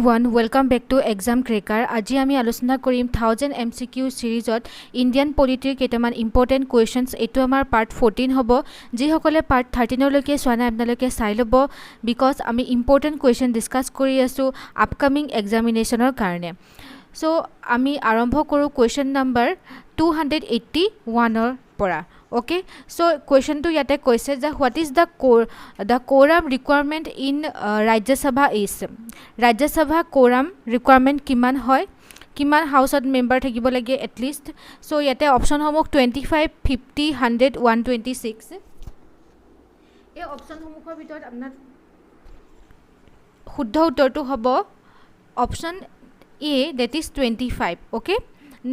everyone, welcome back to Exam Cracker. আজি আমি আলোচনা কৰিম 1000 MCQ সিৰিজত ইন্ডিয়ান পলিটিৰ কেইটামান ইম্পৰ্টেন্ট কোৱেশ্চনছ। এটো আমাৰ পাৰ্ট 14 হ'ব। যি সকলে পাৰ্ট 13 লৈকে চোৱা নাই আপোনালোকে চাই ল'ব বিকজ আমি ইম্পৰ্টেন্ট কোৱেশ্চন ডিসকাস কৰি আছো আপকামিং এক্সামিনেশনৰ কাৰণে। সো আমি আৰম্ভ কৰো কোৱেশ্চন নম্বৰ 281 ৰ পৰা। Okay, so question to yate koise that what is the quorum requirement in Rajya Sabha is Rajya Sabha quorum requirement kiman hoy kiman house of member thakibo lage at least. So yate option homok 25 50 100 126 e option homokhor bitor apnar shuddha uttor to hobo option A, that is 25. Okay,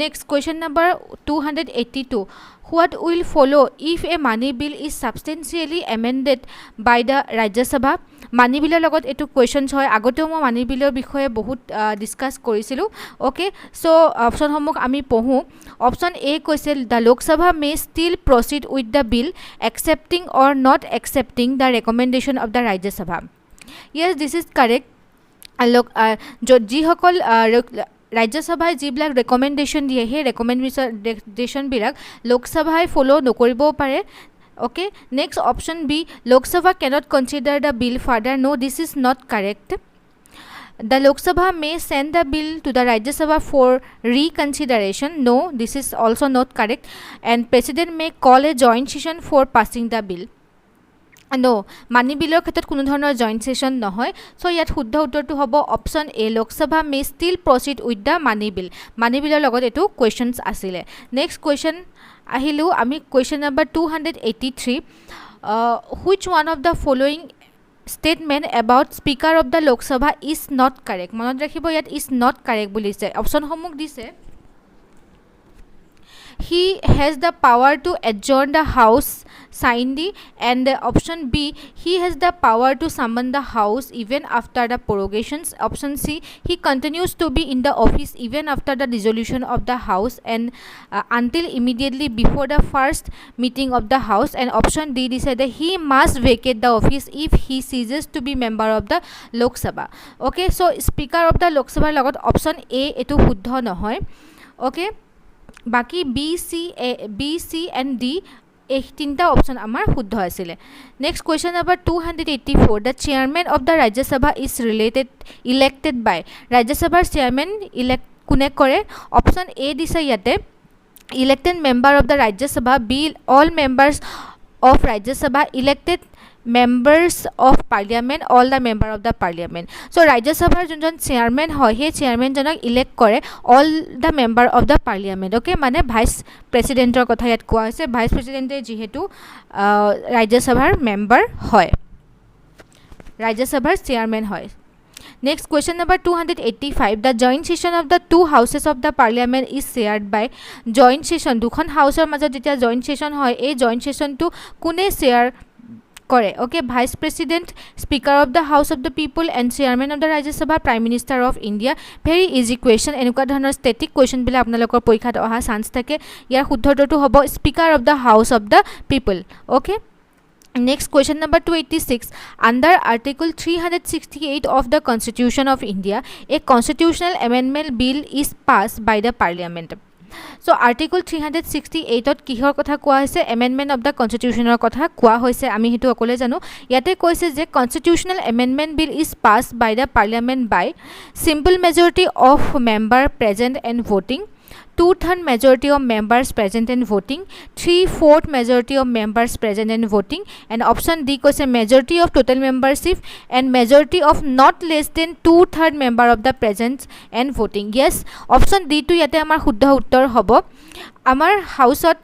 next question number 282. What will follow if a money bill is substantially amended by the Rajya Sabha? Money bill logot etu questions hoy agote mo money bill bikhoye bahut discuss korisilu. Okay, so option homok ami pohu. Option A koise the Lok Sabha may still proceed with the bill accepting or not accepting the recommendation of the Rajya Sabha. Yes, this is correct. Ji hokol Rajya Sabha jiblak recommendation diye he recommendation bilak Lok Sabha follow nokoribo pare. Okay, next option B, Lok Sabha cannot consider the bill further. No, this is not correct. The Lok Sabha may send the bill to the Rajya Sabha for reconsideration. No, this is also not correct. And President may call a joint session for passing the bill. No, money bill ক্ষেত্ৰত কোনো ধৰণৰ joint session নহয়। So ইয়াত শুদ্ধ উত্তৰটো হ'ব option A, লোক সভা মে ষ্টিল প্ৰসিড উইথ দ্য মানি বিল। মানি বিলৰ লগত এটো কোৱেশ্চনছ আছিলে। নেক্সট কোৱেশ্চন আহিলো আমি question number 283। which one of the following statement about speaker of the Lok Sabha is not correct? মনত ৰাখিব ইয়াত is not correct বুলিছে। অপশন সমূহ দিছে he has the power to adjourn the house signed, and option B, he has the power to summon the house even after the prorogations. Option C, he continues to be in the office even after the dissolution of the house and until immediately before the first meeting of the house. And option D decided he must vacate the office if he ceases to be member of the Lok Sabha. Okay, so speaker of the Lok Sabha logot option A etu shuddha nohoy. Okay, বাকি B, C and D এই তিনটা option আমাৰ শুদ্ধ আছিল। Next question number 284। The chairman of the Rajya Sabha is elected by Rajya Sabhaৰ chairman elect কোনে কৰে? Option A দিছে ইয়াতে elected member of the Rajya Sabha, B all members of Rajya Sabha, elected members of parliament, all the member of the parliament. So Rajya Sabhar jonjon chairman hoy he chairman jonok elect kore all the member of the parliament. Okay, mane vice president or kotha yat koa hoise vice president e jihetu Rajya Sabhar member hoy, Rajya Sabhar chairman hoy. Next question number 285। The joint session of the two houses of the parliament is shared by joint session dukhon house or majot jetia joint session hoy ei joint session tu kune share করে? Okay, vice president, speaker of the house of the people and chairman of the Rajya Sabha, prime minister of India. Very easy question। এনেকুৱা ধৰণৰ static question বিলা আপোনালোকৰ পৰীক্ষাত অহা chance থাকে। ইয়াৰ শুদ্ধ উত্তৰটো হ'ব speaker of the house of the people. Okay, next question number 286। under article 368 of the constitution of India, a constitutional amendment bill is passed by the parliament. So article 368 ত কিহৰ কথা কোৱা হৈছে? amendment of the constitution ৰ কথা কোৱা হৈছে। আমি হেতু অকলে জানো। ইয়াতে কৈছে যে constitutional amendment bill is passed by the parliament by simple majority of member present and voting, 2/3 majority of members present and voting, 3/4 majority of members present and voting, and option D koise majority of total membership and majority of not less than 2/3 member of the present and voting. Yes, option D to yate amar shuddha uttor hobo amar house ot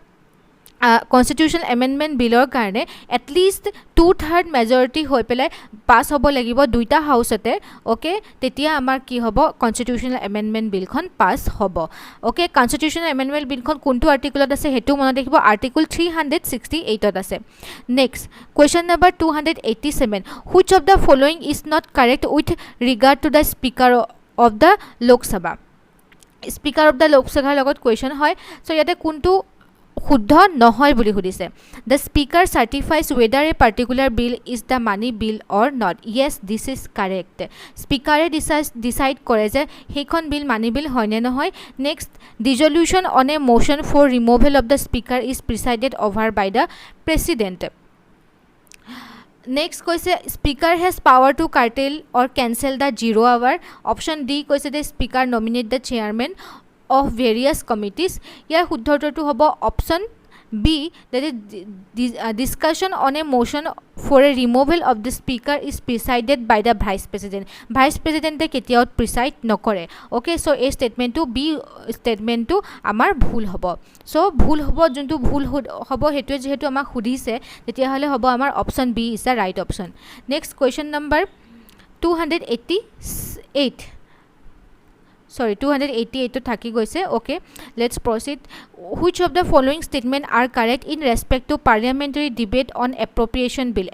constitutional amendment bill karone at least 2/3 majority hoi pelai pass hobo lagibo duita house ote. Okay, tetia amar ki hobo constitutional amendment bill khon pass hobo. Okay, constitutional amendment bill khon kuntu article ot ase hetu mone dekhibo article 368 ot ase. Next question number 287। which of the following is not correct with regard to the speaker of the Lok Sabha? speaker of the Lok Sabha logot question hoy। so yate kuntu শুদ্ধ নহয় বুলি সুধিছে the speaker certifies whether a particular bill is the money bill or not yes this is correct স্পিকাৰে decide কৰে যে সেইখন bill money bill হয়নে নহয় next dissolution on a motion for removal of the speaker is presided over by the president next কৈছে speaker has power to curtail or cancel the 0 hour option D কৈছে the speaker nominate the chairman of various committees ইয়াৰ শুদ্ধ উত্তৰটো হ'ব option B that is discussion on a motion for a removal of the speaker is presided by the vice president কেতিয়াও প্ৰিচাইড নকৰে okay so এই ষ্টেটমেণ্টটো B ষ্টেটমেণ্টটো আমাৰ ভুল হ'ব so ভুল হ'ব যোনটো ভুল হ'ব হেতুৱে যেহেতু আমাক সুধিছে তেতিয়াহ'লে হ'ব আমাৰ option B is the right option next question number 288 to thaki goise okay let's proceed which of the following statement are correct in respect to parliamentary debate on appropriation bill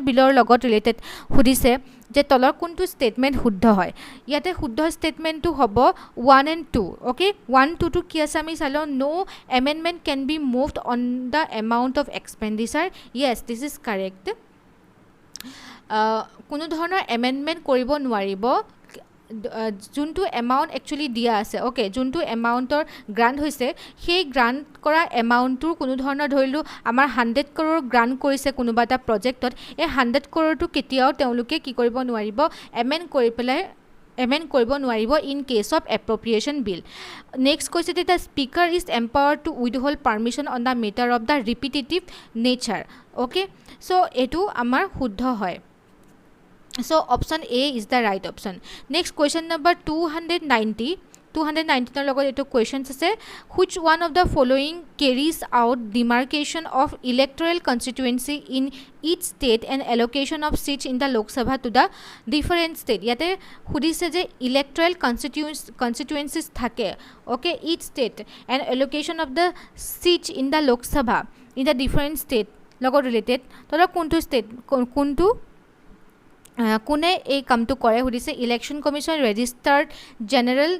bill or logot related hudise je tolor kuntu statement শুদ্ধ হয় ইয়াতে শুদ্ধ statement to hobo 1 and 2 okay 1 2 to ki asami salo no amendment can be moved on the amount of expenditure yes this is correct কোনো ধৰণৰ amendment কৰিব নোৱাৰিব যোনটো amount actually দিয়া আছে ওকে যোনটো এমাউণ্টৰ গ্ৰাণ্ট হৈছে সেই গ্ৰাণ্ট কৰা এমাউণ্টটোৰ কোনো ধৰণৰ ধৰিলোঁ আমাৰ 100 crore গ্ৰাণ্ট কৰিছে কোনোবা এটা প্ৰজেক্টত এই 100 crore কেতিয়াও তেওঁলোকে কি কৰিব নোৱাৰিব এমেণ্ড কৰি পেলাই এমেণ্ড কৰিব নোৱাৰিব in case of appropriation bill next কৈছে যে the speaker is empowered to withhold permission on the matter of the repetitive nature okay চ' এইটো আমাৰ শুদ্ধ হয় So option A is the right option. Next question number 290 logot eto questions ase which one of the following carries out demarcation of electoral constituency in each state and allocation of seats in the Lok Sabha to the different state yate hudise je electoral constituencies thake okay each state and allocation of the seats in the Lok Sabha in the different state logot related tola kuntu state kuntu কোনে এই কামটো কৰে সুধিছে election commission registrar general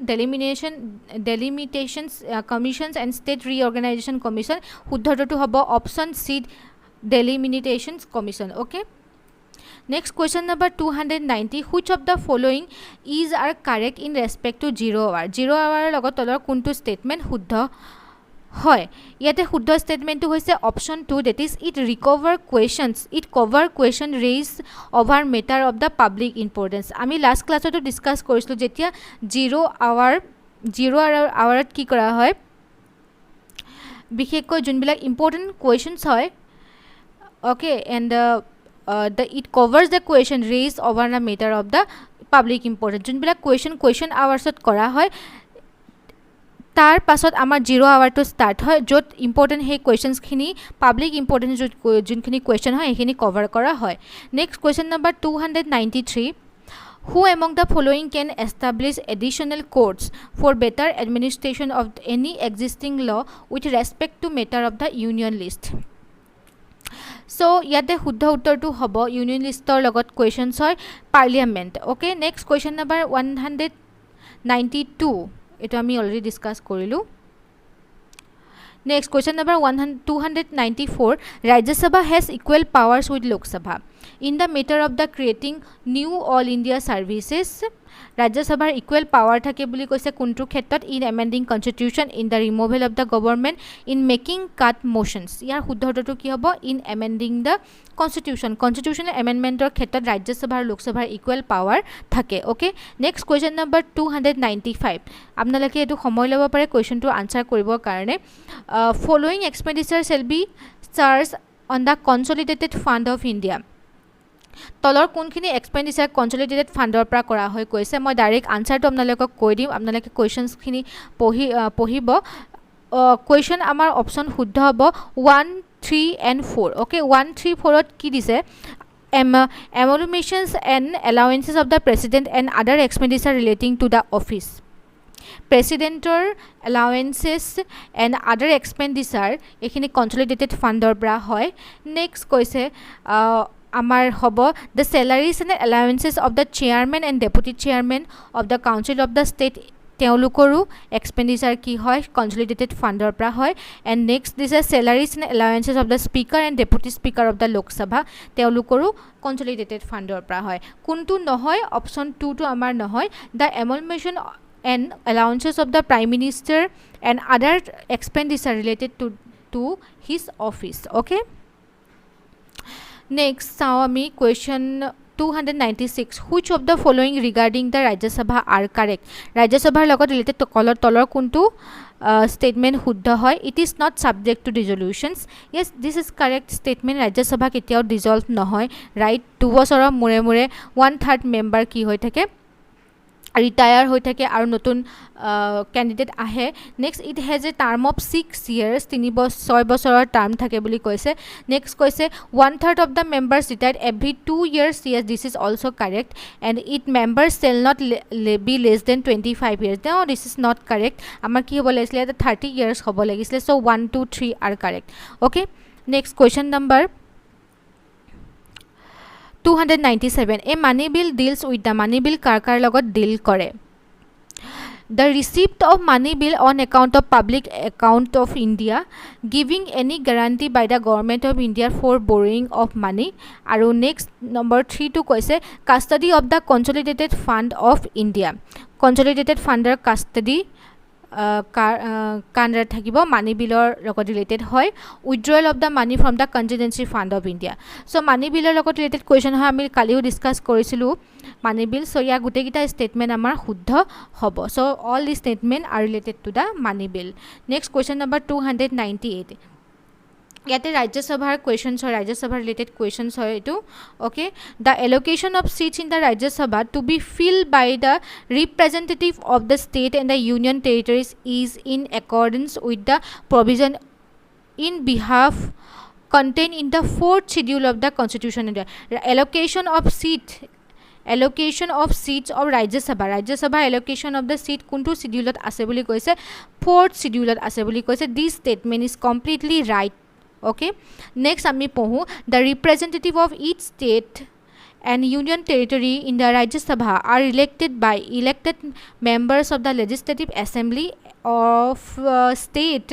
delimitations commissions and state reorganisation commission শুদ্ধটো হ'ব option C delimitations commission okay next question number 290 which of the following is are correct in respect to 0 hour 0 আৱাৰৰ লগত তলৰ কোনটো ষ্টেটমেণ্ট শুদ্ধ হয় ইয়াতে শুদ্ধ ষ্টেটমেণ্টটো হৈছে option 2 that is it cover question raise over matter of the public importance আমি লাষ্ট ক্লাছতো ডিছকাছ কৰিছিলোঁ যেতিয়া 0 আৱাৰত কি কৰা হয় বিশেষকৈ যোনবিলাক ইম্পৰ্টেণ্ট কুৱেশ্যনছ হয় okay and it covers the question raise over the matter of the public importance যোনবিলাক কুৱেশ্যন আৱাৰ্ছত কৰা হয় তাৰ পাছত আমাৰ 0 আৱাৰটো ষ্টাৰ্ট হয় য'ত ইম্পৰ্টেণ্ট সেই কুৱেশ্যনছখিনি পাব্লিক ইম্পৰ্টেণ্ট যোনখিনি কুৱেশ্যন হয় সেইখিনি কভাৰ কৰা হয় next question number 293 Who among the following can establish additional courts for better administration of any existing law with respect to matter of the union list? So yate শুদ্ধ উত্তৰটো হ'ব union লিষ্টৰ লগত questions হয় parliament okay next question number 192 এটো আমি already discuss কৰিলোঁ next question number 294 Rajya Sabha has equal powers with Lok Sabha in the matter of the creating new all India services Rajya Sabhar equal power থাকে বুলি কৈছে কোনটো ক্ষেত্ৰত in amending constitution in the removal of the government in making cut motions ইয়াৰ শুদ্ধটো কি হ'ব in amending the constitutional amendmentৰ ক্ষেত্ৰত Rajya Sabha আৰু Lok Sabhar equal power থাকে okay next question number 295 আপোনালোকে এটো সময় ল'ব পাৰে কোৱেশ্চনটো আনসাৰ কৰিবৰ কাৰণে following expenditure shall be charged on the consolidated fund of India তলৰ কোনখিনি এক্সপেন্ডিচাৰ কনসলিডেটেড ফাণ্ডৰ পৰা কৰা হয় কৈছে মই ডাইৰেক্ট আনসাৰটো আপোনালোকক কৈ দিম আপোনালোকে কুৱেশ্যনছখিনি পঢ়িব কুৱেশ্যন আমাৰ অপশ্যন শুদ্ধ হ'ব 1 3 and 4 okay 1 3 4 ত কি দিছে emoluments and allowances of the president and other expenditure relating to the office প্ৰেচিডেণ্টৰ এলাউৱেন্সেছ এণ্ড আদাৰ এক্সপেণ্ডিচাৰ এইখিনি কনসলিডেটেড ফাণ্ডৰ পৰা হয় নেক্সট কৈছে আমাৰ হ'ব the salaries and allowances of the chairman and deputy chairman of the council of the state তেওঁলোকৰো expenditure কি হয় কনচলিডেটেড ফাণ্ডৰ পৰা হয় and next this a salaries and allowances of the speaker and deputy speaker of the Lok Sabha তেওঁলোকৰো consolidated ফাণ্ডৰ পৰা হয় কোনটো নহয় অপশ্যন 2 টো আমাৰ নহয় the এমলমেশ্যন and allowances of the prime minister and other expenditure related to his office. Okay, next now ami question 296 which of the following regarding the Rajya Sabha are correct Rajya Sabha logot related to tolor kuntu statement শুদ্ধ হয় it is not subject to resolutions yes this is correct statement Rajya Sabha কেতিয়াও dissolve নহয় right 2 বছৰৰ মুৰে মুৰে 1/3 member কি হৈ থাকে retire হৈ থাকে আৰু নতুন ক্যান্ডিডেট আহে next it has a term of 6 years 6 বছৰৰ টার্ম থাকে বুলি কৈছে নেক্সট কৈছে 1/3 of the members retired every 2 years yes this is also correct and it members shall not be less than 25 years no this is not correct আমাৰ কি হ'ব লাগিছিলে 30 years হ'ব লাগিছিলে so 1 2 3 are correct okay next question number 297 a money bill deals with the money bill কাৰ লগত deal কৰে the receipt of money bill on account of public account of India giving any guarantee by the government of India for borrowing of money আৰু next number 3 to কৈছে custody of the consolidated fund of India consolidated funder custody কাণ্ডাৰ থাকিব মানি বিলৰ লগত related হয় withdrawal of the money from the contingency fund of India so' money বিলৰ লগত related question হয় আমি কালিও ডিছকাছ কৰিছিলোঁ মানি বিল চ' ইয়াৰ গোটেইকেইটা ষ্টেটমেণ্ট আমাৰ শুদ্ধ হ'ব so' all the statement are related to the money bill next question number 298 ইয়াতে ৰাজ্য সভাৰ কুৱেশ্যনছ হয় ৰাজ্য সভাৰ ৰিলেটেড কুৱেশ্যনছ হয় এইটো okay the allocation of seats in the Rajya Sabha to be filled by the representative of the state and the union territories is in accordance with the provision in behalf contained in the 4th schedule of the constitution allocation of seats of Rajya Sabha allocation of the seat kuntu schedule ase boli koise 4th schedule ase boli koise this statement is completely right okay next ami pohu the representative of each state and union territory in the Rajya Sabha are elected by elected members of the legislative assembly of state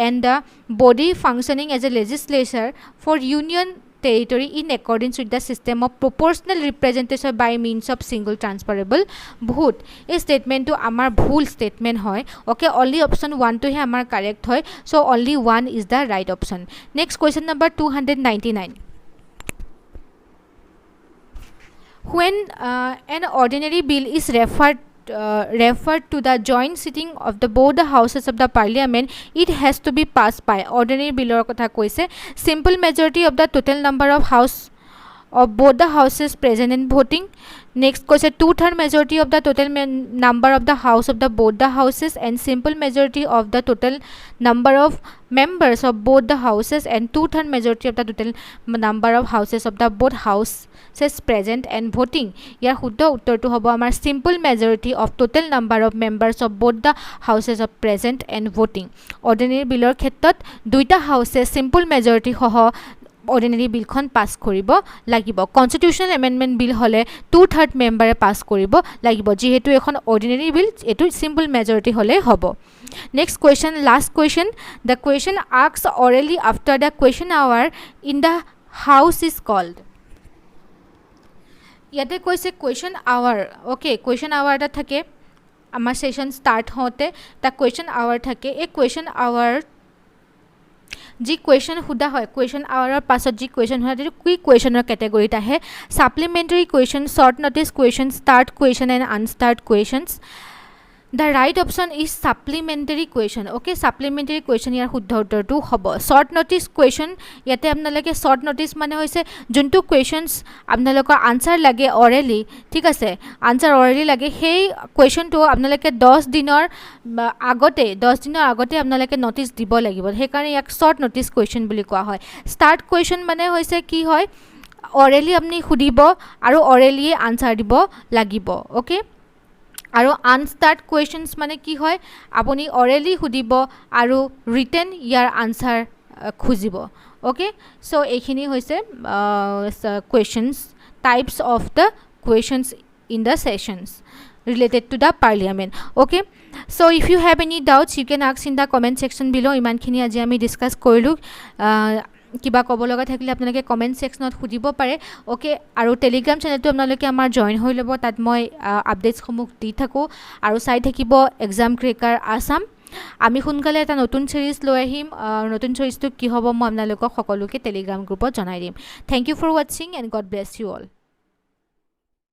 and the body functioning as a legislature for union territory in accordance with the system of proportional representation by means of single transferable vote a statement to amar bhul statement hoy okay only option 1 to he amar correct hoy so only 1 is the right option next question number 299 when an ordinary bill is referred to the joint sitting of the both the houses of the parliament it has to be passed by ordinary bill or kotha koise simple majority of the total number of house of both the houses present in voting next koise 2/3 majority of the total number of the house of the both the houses and simple majority of the total number of members of both the houses and 2/3 majority of the total number of houses of the both houses present and voting ইয়াৰ শুদ্ধ উত্তৰটো হ'ব আমাৰ simple majority of total number of members of both the houses of present and voting ordinary billor ক্ষেত্ৰত দুইটা হাউসে simple majority সহ ordinary bill খন pass কৰিব লাগিব constitutional amendment bill হলে 2/3 মেম্বাৰে পাস কৰিব লাগিব যেহেতু এখন ordinary bill এটো simple majority হলে হ'ব next question last question the question asks orally after the question hour in the house is called ইয়াতে কৈছে question hour okay question hour টা থাকে আমাৰ সেশন স্টার্ট হতে তা question hour থাকে এই question hour जी क्वेश्चन हुदा है क्वेश्चन आवर पासत जी क्वेश्चन हुदा है क्विक क्वेश्चनर कैटेगरी है supplementary question short notice question start question and unstarred questions the right option is supplementary question okay supplementary question ইয়াৰ শুদ্ধ উত্তৰটো হ'ব short notice question ইয়াতে আপোনালোকে short notice মানে হৈছে যোনটো questions আপোনালোকৰ answer লাগে orally ঠিক আছে answer orally লাগে সেই questionটো আপোনালোকে 10 দিনৰ আগতে আপোনালোকে notice দিব লাগিব সেই কাৰণে ইয়াক short notice question বুলি কোৱা হয় start question মানে হৈছে কি হয় orally আপুনি খুদিব আৰু orally answer দিব লাগিব okay আৰু আনস্টাৰ্ট কোয়েশ্চনস মানে কি হয় আপুনি অৰেলি খুদিব আৰু ৰিটেন ইয়াৰ আনসাৰ খুজিব ওকে সো এইখিনি হৈছে questions types of the questions in the sessions related to the parliament. Okay, so if you have any doubts you can ask in the comment section below. ইমানখিনি আজি আমি discuss কৰিলো কিবা ক'ব লগা থাকিলে আপোনালোকে কমেন্ট সেকশনত খুদিব পাৰে ওকে আৰু টেলিগ্ৰাম চেনেলটো আপোনালোকে আমাৰ জয়েন হৈ ল'ব তাত মই আপডেটস সমূহ দি থাকো আৰু চাই থাকিব এক্সাম ক্ৰেকাৰ আসাম আমি সোনকালে এটা নতুন সিৰিজ লৈ আহিম নতুন সিৰিজটো কি হ'ব মই আপোনালোকক সকলোকে টেলিগ্ৰাম গ্ৰুপত জনাই দিম thank you for watching and God bless you all